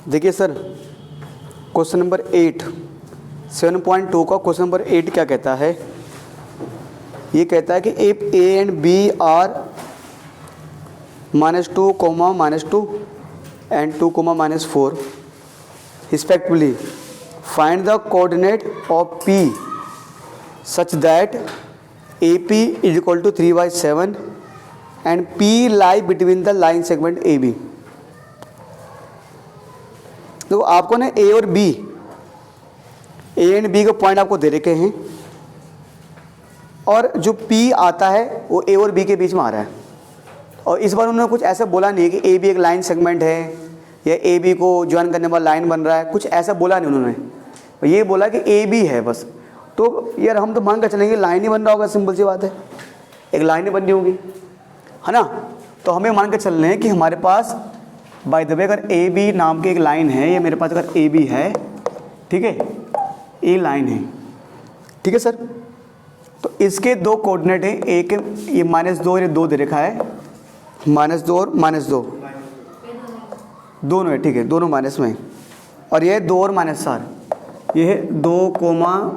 देखिए sir, question number 8 7.2 का question number 8 क्या कहता है? ये कहता है कि if A and B are -2, -2 and 2, -4 respectively, find the coordinate of P such that AP is equal to 3/7 and P lie between the line segment AB। तो आपको ना ए और बी, ए एंड बी के पॉइंट आपको दे रखे हैं और जो पी आता है वो ए और बी के बीच में आ रहा है। और इस बार उन्होंने कुछ ऐसा बोला नहीं है कि ए बी एक लाइन सेगमेंट है या ए बी को ज्वाइन करने वाला लाइन बन रहा है, कुछ ऐसा बोला नहीं उन्होंने। ये बोला कि ए बी है बस। तो यार हम तो मान कर चलेंगे लाइन ही बन रहा होगा, सिंपल सी बात है, एक लाइन ही बननी होगी, है ना। तो हमें मान कर चल रहे हैं कि हमारे पास बाय द वे अगर ए बी नाम की एक लाइन है, ये मेरे पास अगर ए बी है, ठीक है, ए लाइन है, ठीक है सर। तो इसके दो कोऑर्डिनेट हैं, एक ये -2 और ये 2 दे रखा है, -2 और -2 दोनों है, ठीक है, दोनों माइनस में। और ये 2 और -4, ये है 2,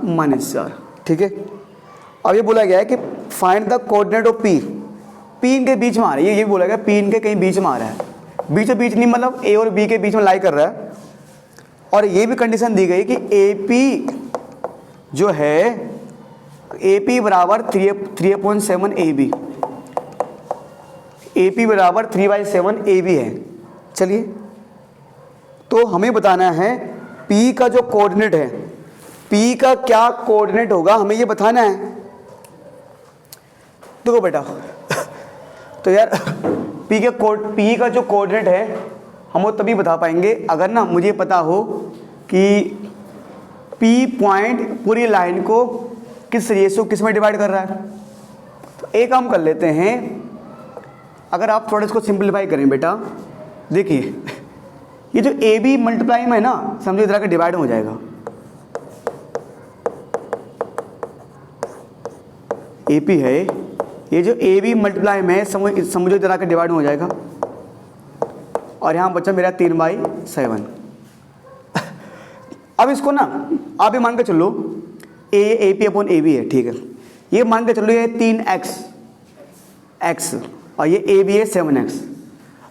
-4, ठीक है। अब ये बोला गया है कि find the coordinate of P, P इनके बीच में आ रहा है, ये बोला गया पी इनके कहीं बीच में आ रहा है, बीचों बीच नहीं, मतलब ए और बी के बीच में लाई कर रहा है। और ये भी कंडीशन दी गई कि ए पी जो है, ए पी बराबर 3/7 ए बी, ए पी बराबर 3/7 ए बी है। चलिए, तो हमें बताना है P का जो कोऑर्डिनेट है, P का क्या कोऑर्डिनेट होगा, हमें ये बताना है। देखो बेटा तो यार P का जो कोऑर्डिनेट है हम वो तभी बता पाएंगे अगर ना मुझे पता हो कि P पॉइंट पूरी लाइन को किस रेशियो किस में डिवाइड कर रहा है। तो एक काम कर लेते हैं, अगर आप थोड़ा इसको सिंपलीफाई करें बेटा, देखिए ये जो ए बी मल्टीप्लाई में है ना, समझो इधर आकर डिवाइड हो जाएगा, ए पी है, ये जो ए बी मल्टीप्लाई में है समझो इधर आकर डिवाइड हो जाएगा। और यहाँ बचा मेरा 3/7। अब इसको ना आप ये मान के चलो, A P upon A B है, ठीक है, ये मान के चलो ये 3x और ये ए बी है 7x।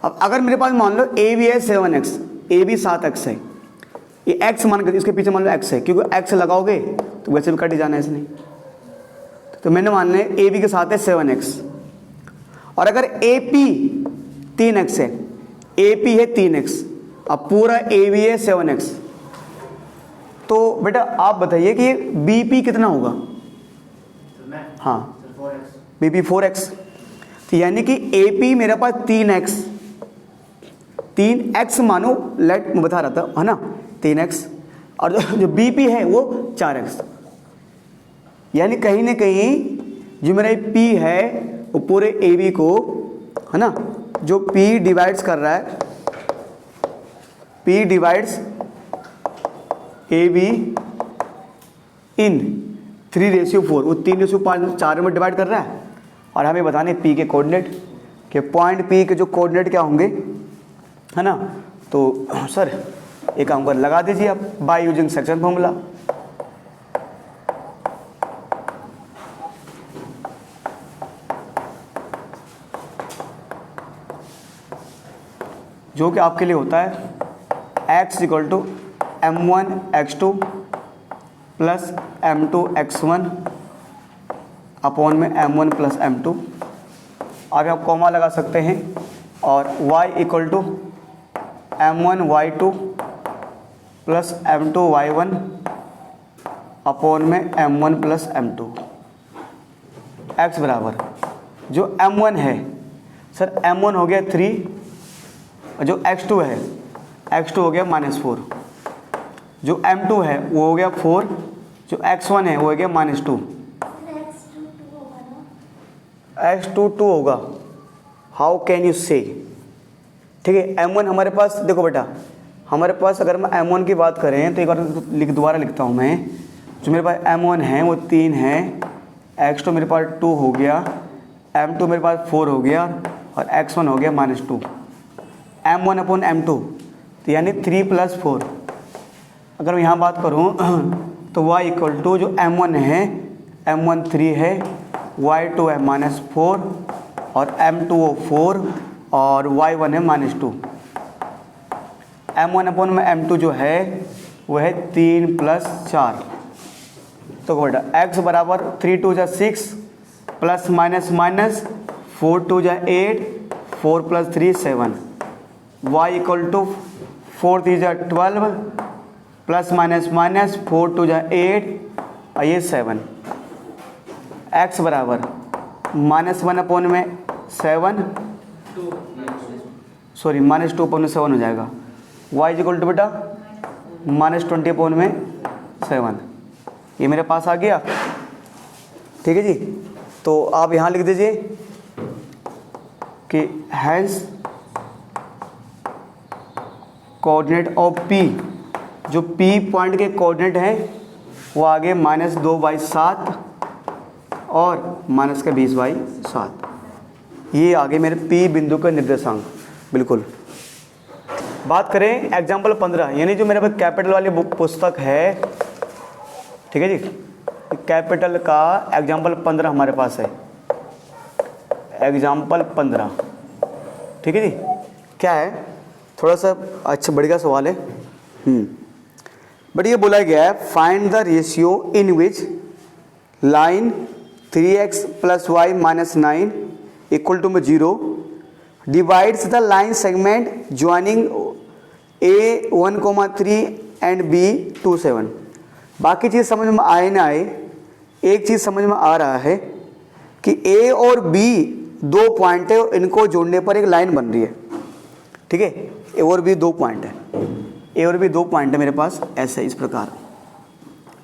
अब अगर मेरे पास मान लो ए बी है 7x, ए बी 7x है, ये x मान कर इसके पीछे मान लो x है, क्योंकि x लगाओगे तो वैसे भी कट ही जाना है इसने। तो मैंने मान लिया ए बी के साथ है 7x। और अगर ए पी 3x है, ए पी है 3x, अब पूरा ए बी है 7x, तो बेटा आप बताइए कि ये बी पी कितना होगा? हाँ, बी पी 4x। तो यानी कि ए पी मेरे पास 3x मानो, लेट मैं बता रहा था, है ना, 3x, और जो बी पी है वो 4x। यानी कहीं ना कहीं जो मेरा पी है वो पूरे ए बी को, है ना, जो पी डिवाइड्स कर रहा है, P divides A be in 3/4, वो 3/4 में डिवाइड कर रहा है। और हमें बताने पी के कोऑर्डिनेट, कि पॉइंट पी के जो कोऑर्डिनेट क्या होंगे, है ना। तो सर एक काम कर लगा दीजिए आप बाय यूजिंग सेक्शन फॉर्मूला। जो कि आपके लिए होता है x = m1 x2 plus m2 x1 upon में m1 प्लस m2। आप कॉमा लगा सकते हैं। और y = m1 y2 plus m2 y1 upon में m1 प्लस m2। x बराबर जो m1 है सर, m1 हो गया 3, और जो x2 है, x2 हो गया -4, जो m2 है वो हो गया 4, जो x1 है वो हो गया -2। x2 2 होगा, हाउ कैन यू से, ठीक है। m1 हमारे पास, देखो बेटा हमारे पास अगर मैं m1 की बात करें तो एक बार दोबारा लिखता हूँ मैं, जो मेरे पास m1 है वो 3 है, x2 मेरे पास 2 हो गया, m2 मेरे पास 4 हो गया, और x1 हो गया -2। m1 अपॉन m2, तो यानी 3 + 4। अगर मैं यहाँ बात करूँ तो y इक्वल टू जो m1 है, m1 3 है, y2 है -4 और m2 4 और y1 है -2। m1 अपॉन में m2 जो है वो है 3 + 4। तो बेटा x बराबर 3 × 2 = 6 plus minus minus 4 × 2 = 8, 4 + 3 = 7, y equal to 4 × 3 = 12 plus minus minus 4 × 2 = 8 और ये 7। x बराबर -1 अपॉन में 7, सॉरी -2 अपॉन में 7 हो जाएगा। y इक्वल टू बेटा -20 अपॉन में 7, ये मेरे पास आ गया। ठीक है जी, तो आप यहाँ लिख दीजिए कि हैंस कोऑर्डिनेट ऑफ P, जो P पॉइंट के कोऑर्डिनेट हैं वो आगे -2/7 और -20/7, ये आगे मेरे P बिंदु का निर्देशांक। बिल्कुल। बात करें एग्जाम्पल 15, यानी जो मेरे पास कैपिटल वाली बुक पुस्तक है, ठीक है जी, कैपिटल का एग्जाम्पल 15 हमारे पास है, एग्जाम्पल 15। ठीक है जी, क्या है, थोड़ा सा अच्छा बढ़िया सवाल है। बट ये बोला गया है find the ratio in which line 3x + y - 9 equal to 0 divides the line segment joining a 1,3 and b 2,7। बाकी चीज़ समझ में आए ना आए, एक चीज़ समझ में आ रहा है कि a और b दो पॉइंट है, इनको जोड़ने पर एक लाइन बन रही है। ठीक है, a और b दो पॉइंट है, a और b दो पॉइंट है मेरे पास, ऐसे इस प्रकार।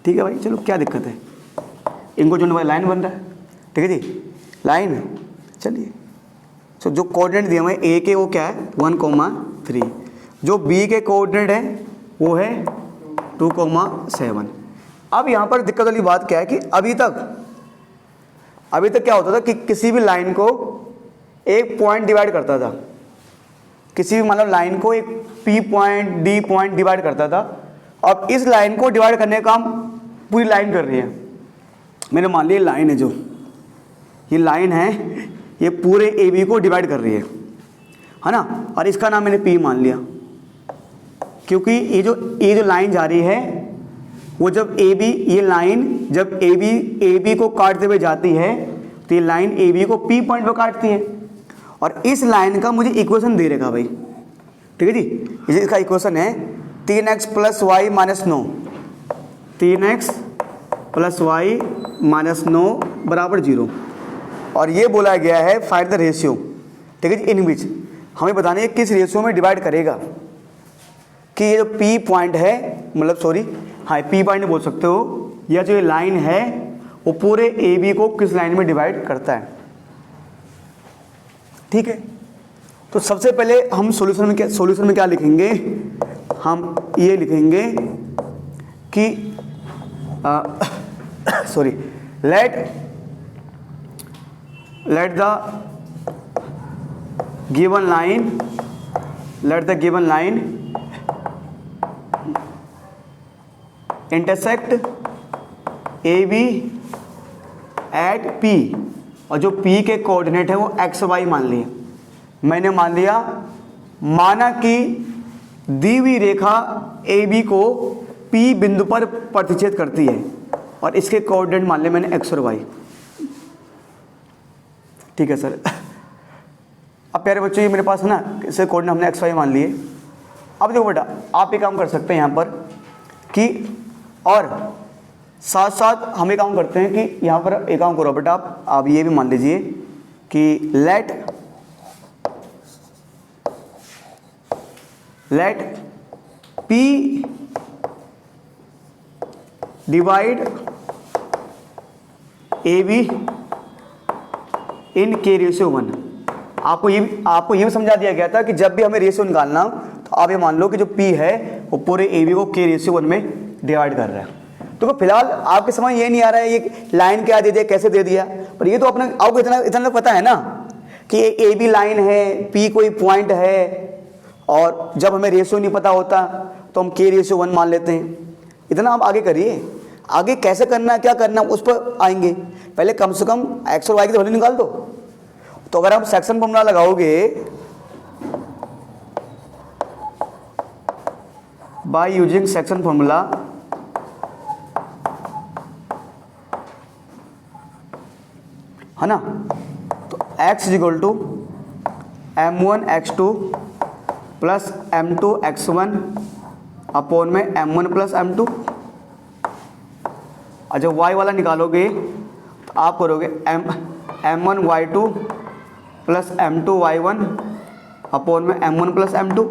ठीक है भाई, चलो क्या दिक्कत है, इनको जोड़ने पर लाइन बन रहा है। ठीक है जी, लाइन। चलिए, तो जो कोऑर्डिनेट दिए हुए a के वो क्या है 1,3, जो b के कोऑर्डिनेट है वो है 2,7। अब यहाँ पर दिक्कत वाली बात क्या है कि अभी तक क्या होता था कि किसी भी लाइन को एक पॉइंट डिवाइड करता था, किसी भी मतलब लाइन को एक P point D point divide करता था। अब इस लाइन को डिवाइड करने का काम पूरी लाइन कर रही है। मैंने मान लिया लाइन है, जो ये लाइन है ये पूरे AB को डिवाइड कर रही है ना, और इसका नाम मैंने P मान लिया, क्योंकि ये जो लाइन जा रही है वो जब AB, ये लाइन जब AB को काटते हुए जाती है तो ये लाइन AB को P पॉइंट पर काटती है। और इस लाइन का मुझे इक्वेशन दे रखा भाई। ठीक है जी, इसका इक्वेशन है 3x + y - 9, 3x + y - 9 = 0। और ये बोला गया है फाइंड द रेशियो। ठीक है जी, इन विच हमें बताना है किस रेशियो में डिवाइड करेगा, कि ये जो P पॉइंट है, मतलब सॉरी हाँ P पॉइंट बोल सकते हो, या जो ये लाइन है वो पूरे AB को किस लाइन में डिवाइड करता है। ठीक है, तो सबसे पहले हम सॉल्यूशन में क्या लिखेंगे, हम ये लिखेंगे कि sorry let the given line intersect AB at P, और जो P के कोऑर्डिनेट है वो x y मान लिए। मैंने माना कि दी हुई रेखा AB को P बिंदु पर प्रतिच्छेद करती है, और इसके कोऑर्डिनेट मान लिए मैंने x और y। ठीक है सर। अब प्यारे बच्चों, ये मेरे पास है ना, इसके कोऑर्डिनेट हमने x y मान लिए। अब देखो बेटा, आप ये काम कर सकते हैं यहाँ पर कि, और साथ साथ हम ये काम करते हैं कि यहाँ पर एक काम करो बेटा, आप ये भी मान लीजिए कि लेट P डिवाइड AB इन K रेशियो 1। आपको ये भी समझा दिया गया था कि जब भी हमें रेशियो निकालना तो आप ये मान लो कि जो P है वो पूरे AB को K रेशियो 1 में डिवाइड कर रहा है। तो फिलहाल आपके समझ ये नहीं आ रहा है ये लाइन क्या दे दिया, कैसे दे दिया, पर ये तो अपने आपको इतना पता है ना कि AB लाइन है, P कोई पॉइंट है, और जब हमें रेशियो नहीं पता होता तो हम k रेशियो 1 मान लेते हैं। इतना आप आगे करिए, आगे कैसे करना है क्या करना है उस पर आएंगे, पहले कम से कम x और y की वैल्यू निकाल दो। तो अगर आप सेक्शन फॉर्मूला लगाओगे बाय यूजिंग सेक्शन फॉर्मूला, है ना, तो x equal to m1 x2 plus m2 x1 upon में m1 प्लस m2। और जब y वाला निकालोगे तो आप करोगे m1 y2 plus m2 y1 upon में m1 प्लस m2।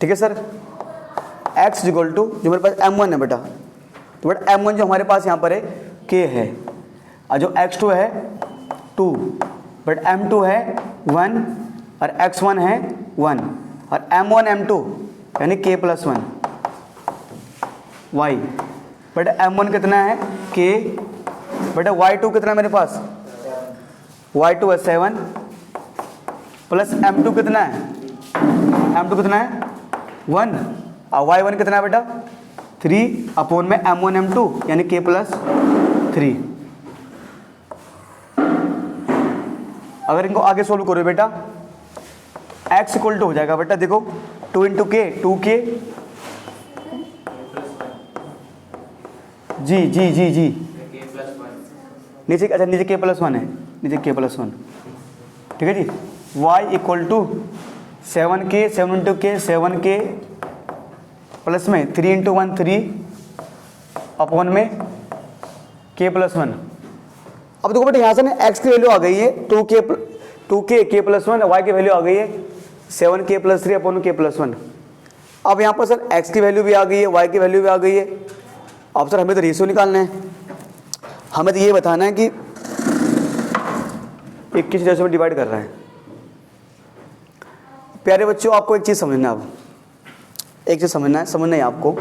ठीक है सर। x इक्वल टू जो मेरे पास m1 है बेटा, तो बेटा m1 जो हमारे पास यहाँ पर है k है, और जो x2 है 2, बट m2 है 1 और x1 है 1 और m1 m2 यानी k plus 1 y, but m1 कितना है k, बट y2 कितना है मेरे पास, y2 है 7 प्लस m2 कितना है, m2 कितना है 1 और y1 कितना है बेटा 3 अपॉन में m1 m2 यानी k प्लस 3। अगर इनको आगे सोल्व करो बेटा x इक्वल टू हो जाएगा बेटा, देखो 2 इंटू के 2k, जी जी जी जी नीचे, अच्छा नीचे k प्लस 1 है, नीचे k प्लस 1, ठीक है जी। y equal to 7k 7 into k 7k plus में 3 इंटू 1 3 अपॉन में k प्लस 1। अब देखो बेटा यहाँ से ना x की वैल्यू आ गई है 2k k प्लस 1, y की वैल्यू आ गई है 7k plus 3 upon k plus 1। अब यहाँ पर सर x की वैल्यू भी आ गई है, y की वैल्यू भी आ गई है। अब सर हमें तो रेशियो निकालना है, हमें तो ये बताना है कि ये किस रेशियो में डिवाइड कर रहा है। प्यारे बच्चों आपको एक चीज़ समझना है, अब एक चीज़ समझना है आपको।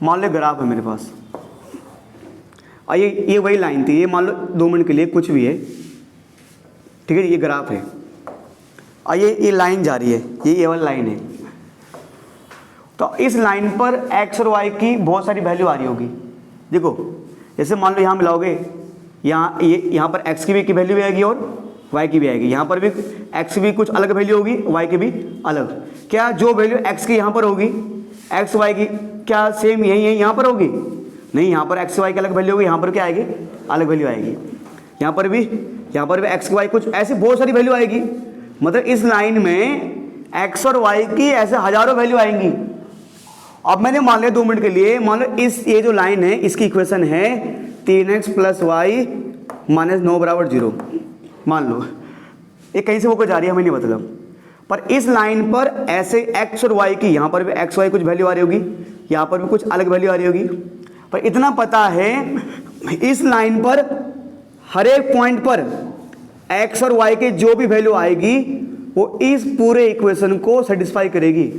मान लो ग्राफ है मेरे पास, और ये वही लाइन थी, ये मान लो 2 मिनट के लिए कुछ भी है, ठीक है, ये ग्राफ है और ये लाइन जा रही है, ये वाली लाइन है। तो इस लाइन पर x और y की बहुत सारी वैल्यू आ रही होगी। देखो जैसे मान लो यहाँ मिलाओगे, यहाँ पर x की भी वैल्यू भी आएगी और y की भी आएगी, यहाँ पर भी x की भी कुछ अलग वैल्यू होगी, y की भी अलग। क्या जो वैल्यू x की यहाँ पर होगी x y की क्या सेम यही यहाँ पर होगी? नहीं, यहाँ पर x y की अलग वैल्यू होगी, यहाँ पर क्या आएगी अलग वैल्यू आएगी। यहाँ पर भी x y कुछ ऐसी बहुत सारी वैल्यू आएगी। मतलब इस लाइन में x और y की ऐसे हजारों वैल्यू आएंगी। अब मैंने मान लिया 2 मिनट के लिए, मान लो ये जो लाइन है इसकी इक्वेशन है 3x प्लस वाई माइनस 9 बराबर 0। मान लो ये कहीं से होकर जा रही है, हमें नहीं मतलब, पर इस लाइन पर ऐसे x और y की, यहाँ पर भी x y कुछ वैल्यू आ रही होगी, यहाँ पर भी कुछ अलग वैल्यू आ रही होगी। पर इतना पता है इस लाइन पर हर एक पॉइंट पर x और y के जो भी वैल्यू आएगी वो इस पूरे इक्वेशन को सेटिस्फाई करेगी।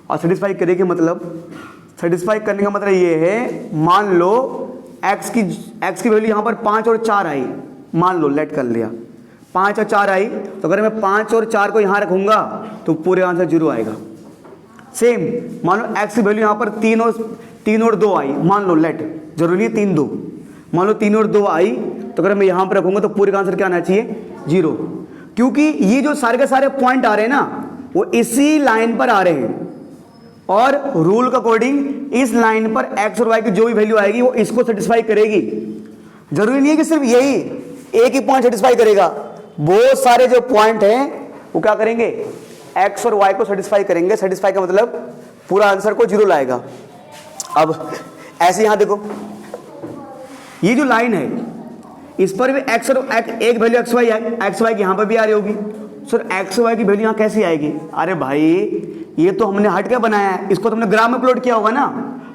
और सेटिस्फाई करेगी मतलब, सेटिस्फाई करने का मतलब ये है, मान लो x की वैल्यू यहाँ पर 5 और 4 आई, मान लो लेट कर लिया 5 और 4 आई, तो अगर मैं 5 और 4 को यहाँ रखूँगा तो पूरे आंसर 0 आएगा। सेम मान लो x की वैल्यू यहाँ पर 3 और 2 आई, मान लो लेट, जरूरी है 3 2, मान लो 3 और 2 आई, तो अगर मैं यहाँ पर रखूँगा तो पूरे का आंसर क्या आना चाहिए 0, क्योंकि ये जो सारे के सारे पॉइंट आ रहे हैं ना वो इसी लाइन पर आ रहे हैं। और रूल के अकॉर्डिंग इस लाइन पर x और y की जो भी वैल्यू आएगी वो इसको सेटिस्फाई करेगी। जरूरी नहीं है कि सिर्फ यही एक ही पॉइंट सेटिस्फाई करेगा, बहुत सारे जो पॉइंट हैं वो क्या करेंगे x और y को सेटिस्फाई करेंगे। सेटिस्फाई का मतलब पूरा आंसर को 0 लाएगा। अब ऐसे यहां देखो ये जो लाइन है इस पर भी x और एक वैल्यू x y की यहां पर भी आ रही होगी। सर x और y की वैल्यू यहां कैसी आएगी? अरे भाई ये तो हमने हट के बनाया है, इसको तो हमने ग्राम में प्लॉट किया होगा ना,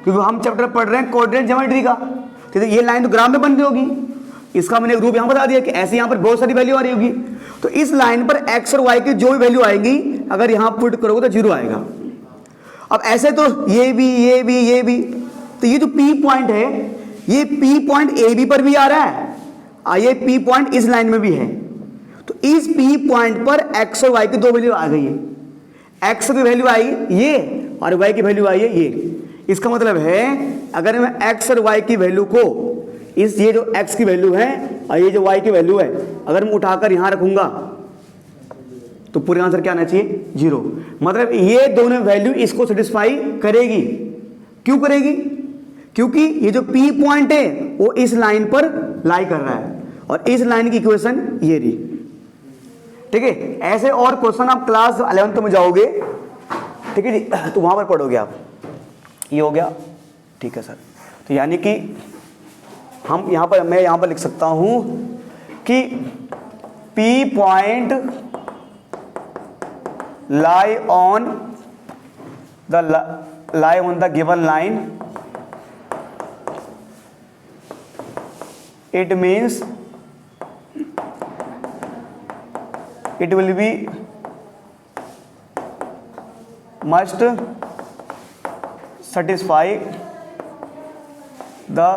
क्योंकि हम चैप्टर पढ़ रहे हैं कोऑर्डिनेट ज्योमेट्री का। तो ये लाइन तो ग्राम में बन रही होगी, इसका मैंने एक रूप यहाँ बता दिया कि ऐसे यहाँ पर बहुत सारी वैल्यू आ रही होगी। तो इस लाइन पर x और y की जो भी वैल्यू आएगी अगर यहाँ पुट करोगे तो 0 आएगा। अब ऐसे तो ये भी, तो ये जो P पॉइंट है ये P पॉइंट AB पर भी आ रहा है और ये P पॉइंट इस लाइन में भी है। तो इस पी पॉइंट पर एक्स और वाई की दो वैल्यू आ गई है, एक्स की वैल्यू आई ये और वाई की वैल्यू आई है ये। इसका मतलब है अगर मैं एक्स और वाई की वैल्यू को इस ये जो एक्स की वैल्यू है और ये जो वाई की वैल्यू है अगर मैं उठाकर यहां रखूंगा तो पूरे आंसर क्या आना चाहिए 0। मतलब ये दोनों वैल्यू इसको सेटिस्फाई करेगी। क्यों करेगी? क्योंकि ये जो P पॉइंट है वो इस लाइन पर लाई कर रहा है और इस लाइन की इक्वेशन ये रही। ठीक है, ऐसे और क्वेश्चन आप क्लास 11th में जाओगे, ठीक है जी, तो वहां पर पढ़ोगे आप। ये हो गया, ठीक है सर। तो यानी कि हम यहां पर मैं यहां पर लिख सकता हूं कि P point lie on the given line, it means it will be must satisfy the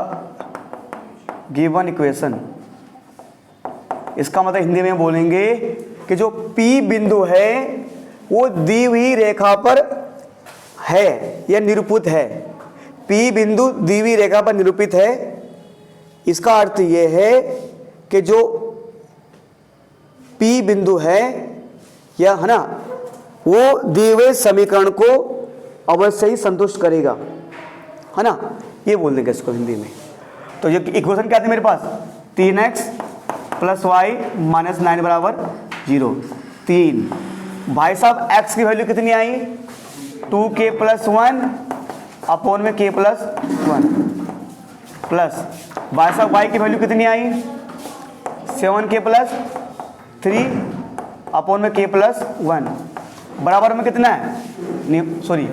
given equation। इसका मतलब हिंदी में बोलेंगे कि जो P बिंदु है वो दी हुई रेखा पर है या निरूपित है। P बिंदु दी हुई रेखा पर निरूपित है। इसका अर्थ यह है कि जो P बिंदु है या है ना वो दिए हुए समीकरण को अवश्य ही संतुष्ट करेगा, है ना, ये बोल देंगे इसको हिंदी में। तो ये इक्वेशन क्या थी मेरे पास 3x + y - 9 बराबर 0। 3 भाई साहब x की वैल्यू कितनी आई 2k + 1 अपॉन में k + 1 प्लस भाई साहब y की वैल्यू कितनी आई 7k + 3 अपॉन में k + 1 बराबर में कितना है सॉरी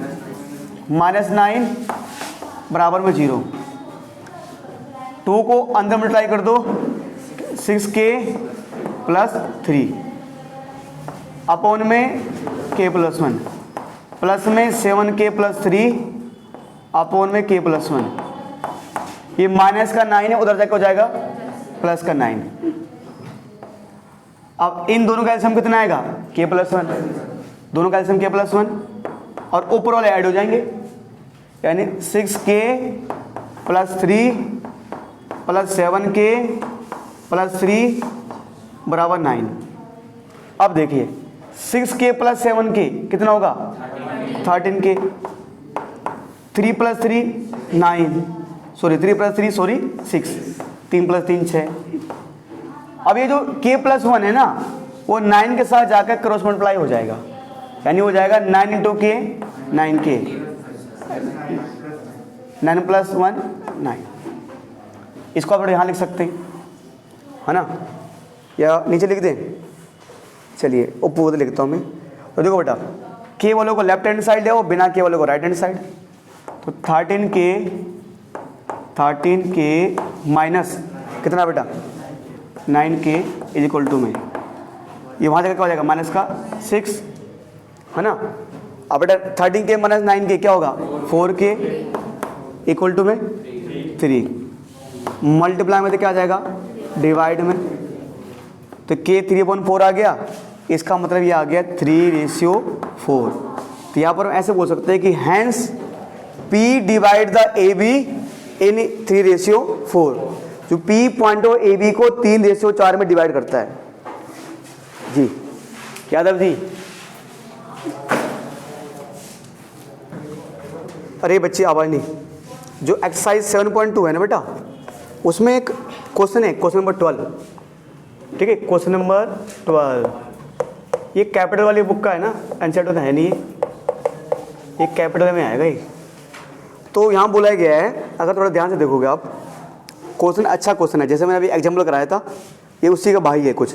-9 बराबर में 0। 2 को अंदर मल्टीप्लाई कर दो 6k + 3 अपॉन में k + 1 प्लस में 7k + 3 अपॉन में k + 1। ये माइनस का 9 है उधर जाकर हो जाएगा प्लस का 9। अब इन दोनों का एलसीएम कितना आएगा k + 1, दोनों का एलसीएम k + 1 और ऊपर वाले ऐड हो जाएंगे यानी 6k + 3 + 7k + 3 बराबर 9। अब देखिए 6k + 7k कितना होगा 13k, 3 + 3 9 सॉरी 3 + 3 सॉरी 6, 3 + 3 6। अब ये जो k + 1 है ना वो 9 के साथ जाकर क्रॉस मल्टीप्लाई हो जाएगा यानी हो जाएगा 9 × k 9k 9 + 1 9। इसको आप यहाँ लिख सकते हैं, है ना, या नीचे लिख दें। चलिए ऊपर लिखता हूँ मैं। तो देखो बेटा k वालों को लेफ्ट हैंड साइड है और बिना k वालों को राइट हैंड साइड। तो 13k माइनस कितना बेटा 9k = में ये वहाँ जगह क्या हो जाएगा माइनस का 6, है ना। अब बेटा 13k - 9k क्या होगा 4k = में 3 मल्टीप्लाई में तो क्या आ जाएगा डिवाइड में। तो k 3/4 आ गया, इसका मतलब ये आ गया 3:4। तो यहाँ पर हम ऐसे बोल सकते हैं कि hence P divide the AB in 3:4। जो P पॉइंट हो AB को 3:4 में डिवाइड करता है जी। यादव जी अरे बच्चे आवाज नहीं। जो एक्सरसाइज 7.2 है ना बेटा उसमें एक क्वेश्चन है क्वेश्चन नंबर 12, ठीक है, क्वेश्चन नंबर 12। ये कैपिटल वाली बुक का है ना, एनसीईआरटी तो है नहीं, ये कैपिटल में आएगा ये। तो यहाँ बोला गया है, अगर थोड़ा ध्यान से देखोगे आप, क्वेश्चन अच्छा क्वेश्चन है, जैसे मैंने अभी एग्जाम्पल कराया था, ये उसी का भाई है कुछ,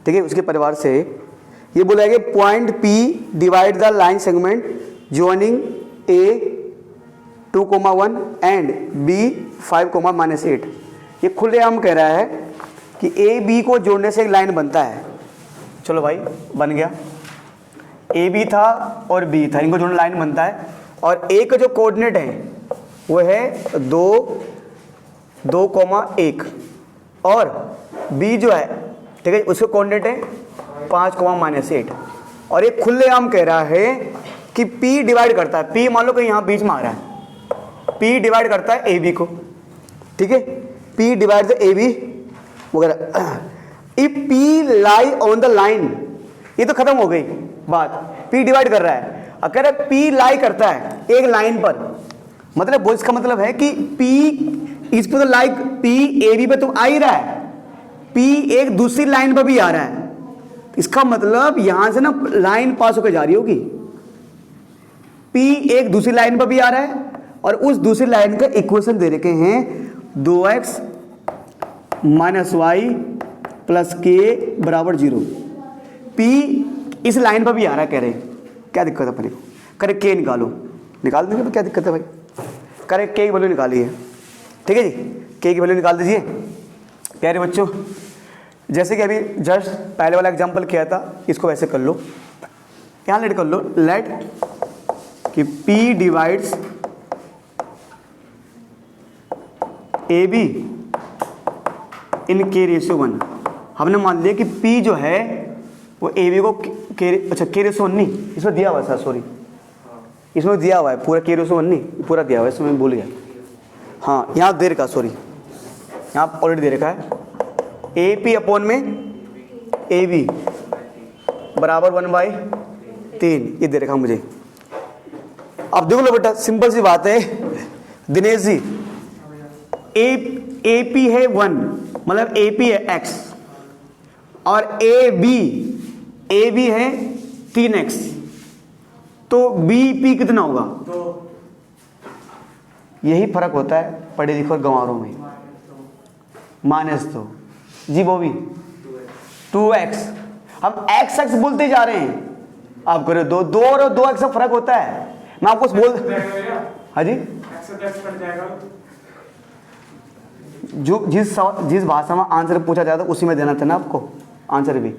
ठीक है, उसके परिवार से। ये बोला गया point P divide the line segment joining A 2,1 and B 5,-8। ये खुलेआम कह रहा है कि A B को जोड़ने से एक लाइन बनता है। चलो भाई बन गया, A B था और B था, इनको जोड़ने लाइन बनता है। और A का जो कोऑर्डिनेट है वो है 2,1 और B जो है ठीक है, उसके कोऑर्डिनेट है 5,-8 और एक खुलेआम कह रहा है कि P डिवाइड करता है, P मान लो कि यहाँ बीच में आ रहा है, P डिवाइड करता है AB को, ठीक है, P डिवाइड द AB वगैरह। If P lie on the line, ये तो खत्म हो गई बात, P डिवाइड कर रहा है। अगर P लाई करता है एक लाइन पर, मतलब वो इसका मतलब है कि P इस पर तो लाइक P AB पे तो आ ही रहा है, P एक दूसरी लाइन पर भी आ रहा है, इसका मतलब यहां से ना लाइन पास होकर जा रही होगी, P एक दूसरी लाइन पर भी आ रहा है और उस दूसरी लाइन का इक्वेशन दे रखे हैं 2x - y + k = 0। P इस लाइन पर भी आ रहा है, कह रहे हैं क्या दिक्कत है अपने को, करे k निकालो, निकाल देंगे, क्या दिक्कत है भाई, करे k की वैल्यू निकालिए, ठीक है जी, k की वैल्यू निकाल दीजिए प्यारे बच्चों। जैसे कि अभी जस्ट पहले वाला एग्जांपल किया था, इसको वैसे कर लो, यहाँ लेट कर लो, लेट कि P डिवाइड्स AB इन k/1। हमने मान लिया कि P जो है वो AB को k/1 नहीं, इसमें दिया हुआ है, सॉरी इसमें दिया हुआ है पूरा k/1 नहीं, पूरा दिया हुआ है, इसमें मैं भूल गया, हाँ यहाँ दे रखा, सॉरी यहाँ ऑलरेडी दे रखा है, AP अपॉन में AB बराबर 1/3, ये दे रखा मुझे। अब देखो लो बेटा, सिंपल सी बात है दिनेश जी, AP है 1, मतलब AP है x और AB है 3x, तो BP कितना होगा? यही फर्क होता है पढ़े लिखे और गंवारों में, -2 जी, वो भी 2x, हम x बोलते जा रहे हैं, आप करो 2 और 2x का फर्क होता है, मैं आपको बोल, हाँ जी, जो जिस भाषा में आंसर पूछा जाता उसी में देना था ना आपको आंसर भी।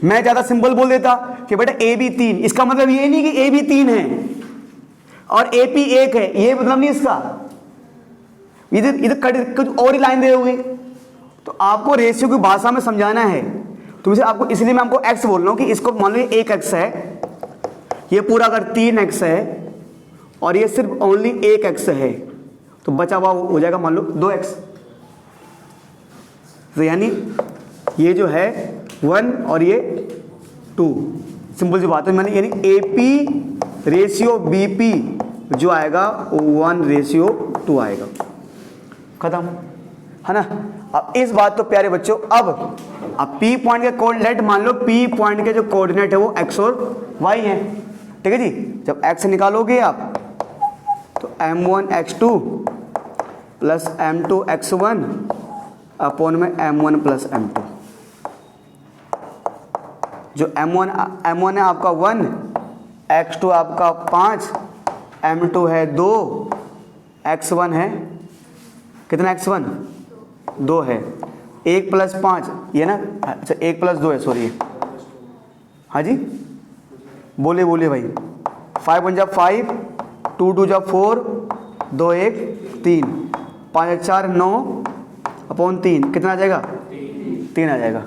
मैं ज्यादा सिंपल बोल देता कि बेटा AB 3, इसका मतलब ये नहीं कि AB 3 है और AP 1 है, ये मतलब नहीं इसका, इधर कुछ और ही लाइन दे होगी, तो आपको रेशियो की भाषा में समझाना है, तो आपको इसलिए मैं आपको x बोल रहा हूं कि इसको मान लो 1x है, ये पूरा अगर 3x है और ये सिर्फ ओनली 1x है, तो बचा हुआ हो जाएगा मान लो 2x, तो यानी ये जो है 1 और ये 2, सिंपल सी बात है, मैंने यानी AP रेशियो BP जो आएगा 1:2 आएगा, खत्म है ना। अब इस बात तो प्यारे बच्चों, अब P पॉइंट के कोऑर्डिनेट मान लो, P पॉइंट के जो कोऑर्डिनेट है वो x और y है, ठीक है जी। जब x निकालोगे आप तो m1x2 + m2x1 अपॉन में m1 + m2, जो m1 है आपका 1, x2 आपका 5, m2 है 2, x1 है कितना, x1 2 है, 1 + 5 ये ना, अच्छा 1 + 2 है, सॉरी, हाँ जी बोलिए भाई, 5 × 5, 2 × 2 4, 2 1 3, 5 4 9 अपॉन 3 कितना आ जाएगा, 3 आ जाएगा।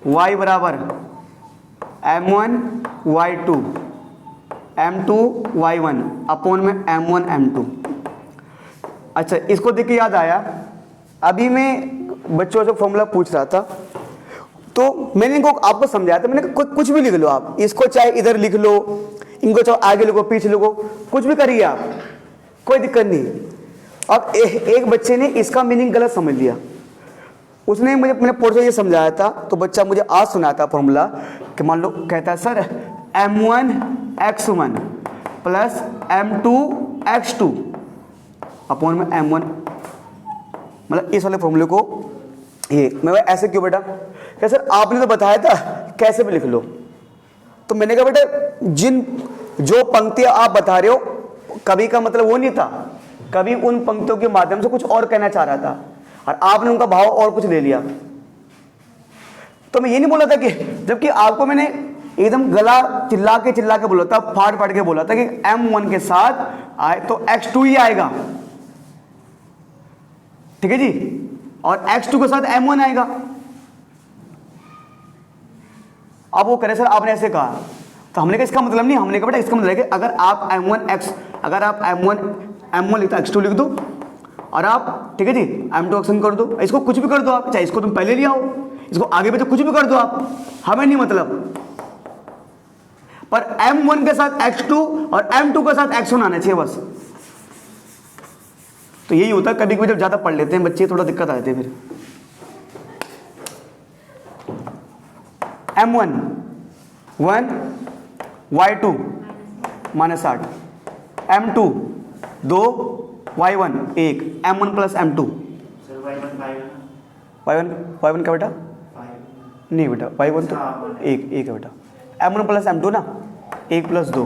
y बराबर m1 y2 m2 y1 upon में m1 m2। अच्छा, इसको देख के याद आया, अभी मैं बच्चों से फॉर्मूला पूछ रहा था तो मैंने इनको आपको समझाया था, मैंने कुछ भी लिख लो आप, इसको चाहे इधर लिख लो, इनको चाहे आगे लिखो पीछे लिखो, कुछ भी करिए आप, कोई दिक्कत नहीं। अब एक बच्चे ने इसका मीनिंग गलत समझ लिया, उसने मुझे मैंने पोर्शन ये समझाया था, तो बच्चा मुझे आज सुनाया था फॉर्मूला कि मान लो कहता है सर m1x1 + m2x2 अपॉन में m1, मतलब इस वाले फॉर्मूले को ये मैं ऐसे क्यों बेटा, क्या सर आपने तो बताया था कैसे भी लिख लो, तो मैंने कहा बेटा जो पंक्तियां आप बता रहे हो कभी का मतलब वो नहीं था, कभी उन पंक्तियों के माध्यम से कुछ और कहना चाह रहा था और आपने उनका भाव और कुछ ले लिया। तो मैं ये नहीं बोला था कि, जबकि आपको मैंने एकदम गला चिल्ला के बोला था, फाड़ के बोला था कि m1 के साथ आए तो x2 ही आएगा, ठीक है जी। और x2 के साथ m1 आएगा। अब वो करे सर आपने ऐसे कहा, तो हमने कहा इसका मतलब नहीं, हमने कहा बेटा इसका मतलब है कि अगर आप m1 लिखता x2 लिख दो और आप ठीक है जी m2 कर दो, इसको कुछ भी कर दो आप, चाहे इसको तुम पहले ले आओ, इसको आगे भी तो कुछ भी कर दो आप, हमें नहीं मतलब, पर m1 के साथ x2 और m2 के साथ x1 आना चाहिए बस। तो यही होता है कभी कभी जब ज्यादा पढ़ लेते हैं बच्चे, थोड़ा दिक्कत आ जाती है फिर। m1 1 y2 -8, m2 2 y1 1, m1 plus m2। y1 क्या बेटा? नहीं बेटा y1 तो एक है बेटा, m1 प्लस m2 ना, 1 प्लस 2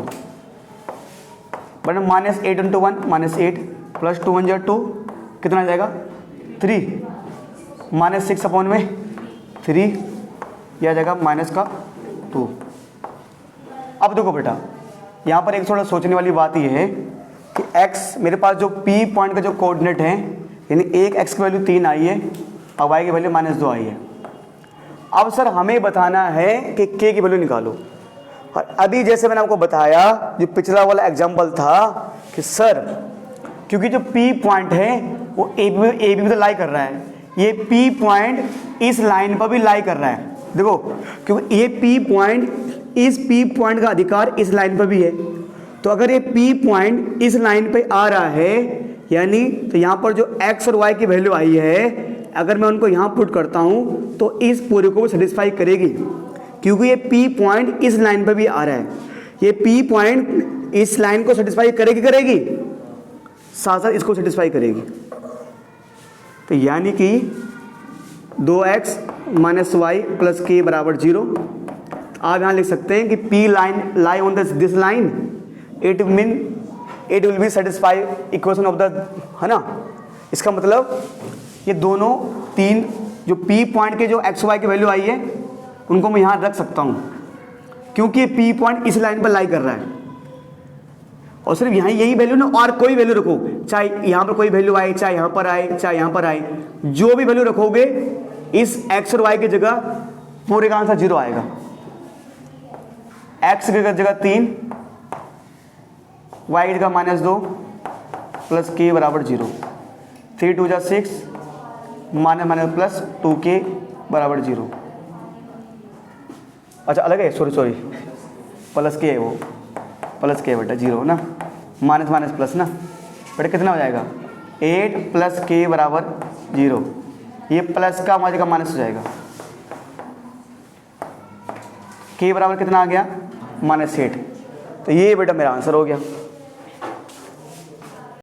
बेटा -8 × 1 -8 प्लस 2 1 2, कितना आ जाएगा 3, -6 अपॉन में 3, यह आ जाएगा -2। अब देखो बेटा यहाँ पर एक थोड़ा सोचने वाली बात यह है कि x मेरे पास जो p पॉइंट का जो कोऑर्डिनेट है, यानी एक x की वैल्यू 3 आई है और y की वैल्यू -2 आई है। अब सर हमें बताना है कि k की वैल्यू निकालो। और अभी जैसे मैंने आपको बताया जो पिछला वाला एग्जाम्पल था कि सर क्योंकि जो p पॉइंट है वो ए बी तो लाई कर रहा है, ये p पॉइंट इस लाइन पर भी लाई कर रहा है। देखो क्योंकि ये p पॉइंट, इस p पॉइंट का अधिकार इस लाइन पर भी है, तो अगर ये p पॉइंट इस लाइन पे आ रहा है यानी तो यहाँ पर जो x और y की वैल्यू आई है, अगर मैं उनको यहाँ पुट करता हूँ तो इस पूरे को सेटिस्फाई करेगी, क्योंकि ये p पॉइंट इस लाइन पर भी आ रहा है। ये p पॉइंट इस लाइन को सेटिस्फाई करेगी, साथ साथ इसको सेटिस्फाई करेगी। तो यानी कि 2x - y + k = 0। आप यहाँ लिख सकते हैं कि p lie on this line, it will be satisfy equation of the, है ना। इसका मतलब ये दोनों तीन जो p पॉइंट के जो x y की वैल्यू आई है उनको मैं यहाँ रख सकता हूँ, क्योंकि ये p पॉइंट इस लाइन पर लाई कर रहा है। और सिर्फ यहाँ यही वैल्यू ना, और कोई वैल्यू रखो, चाहे यहाँ पर कोई वैल्यू आए, चाहे यहाँ पर आए, चाहे यहाँ पर आए, जो भी वैल्यू रखोगे इस x और y की जगह पूरे का आंसर 0 आएगा। x की जगह 3, y की जगह -2 plus k = 0, 3 2 = 6 minus plus 2k = 0। अच्छा अलग है, सॉरी प्लस के है, वो प्लस के बेटा 0 ना, माइनस प्लस ना बेटा, कितना हो जाएगा 8 + k = 0। ये प्लस का हमारे का माइनस हो जाएगा, k बराबर कितना आ गया -8। तो ये बेटा मेरा आंसर हो गया।